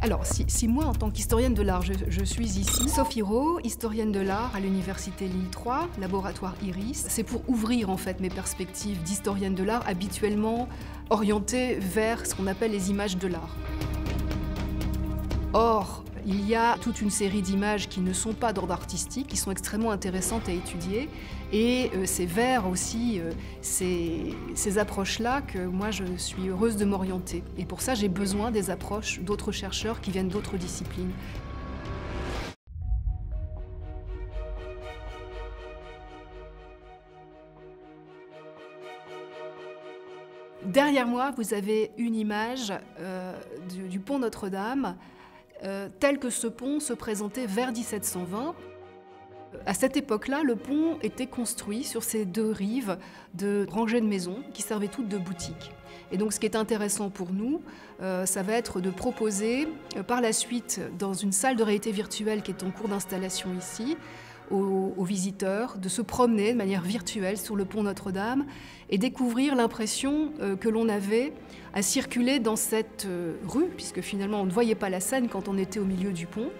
Alors, si moi, en tant qu'historienne de l'art, je suis ici, Sophie Rowe, historienne de l'art à l'université Lille 3, laboratoire Iris, c'est pour ouvrir en fait mes perspectives d'historienne de l'art habituellement orientées vers ce qu'on appelle les images de l'art. Or, il y a toute une série d'images qui ne sont pas d'ordre artistique, qui sont extrêmement intéressantes à étudier. Et c'est vers aussi ces approches-là que moi je suis heureuse de m'orienter. Et pour ça, j'ai besoin des approches d'autres chercheurs qui viennent d'autres disciplines. Derrière moi, vous avez une image du pont Notre-Dame, tel que ce pont se présentait vers 1720. À cette époque-là, le pont était construit sur ces deux rives de rangées de maisons qui servaient toutes de boutiques. Et donc ce qui est intéressant pour nous, ça va être de proposer par la suite, dans une salle de réalité virtuelle qui est en cours d'installation ici, aux visiteurs de se promener de manière virtuelle sur le pont Notre-Dame et découvrir l'impression que l'on avait à circuler dans cette rue, puisque finalement on ne voyait pas la Seine quand on était au milieu du pont,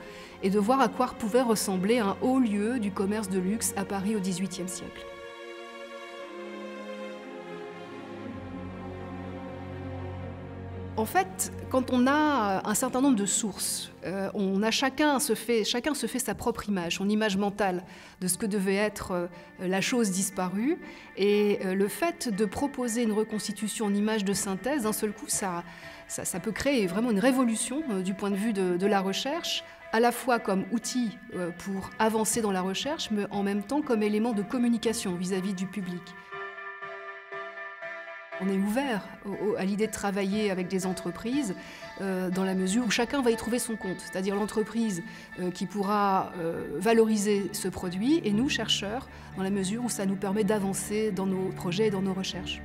et de voir à quoi pouvait ressembler un haut lieu du commerce de luxe à Paris au XVIIIe siècle. En fait, quand on a un certain nombre de sources, chacun se fait sa propre image, son image mentale de ce que devait être la chose disparue. Et le fait de proposer une reconstitution en image de synthèse, d'un seul coup, ça peut créer vraiment une révolution du point de vue de la recherche, à la fois comme outil pour avancer dans la recherche, mais en même temps comme élément de communication vis-à-vis du public. On est ouvert à l'idée de travailler avec des entreprises dans la mesure où chacun va y trouver son compte, c'est-à-dire l'entreprise qui pourra valoriser ce produit et nous, chercheurs, dans la mesure où ça nous permet d'avancer dans nos projets et dans nos recherches.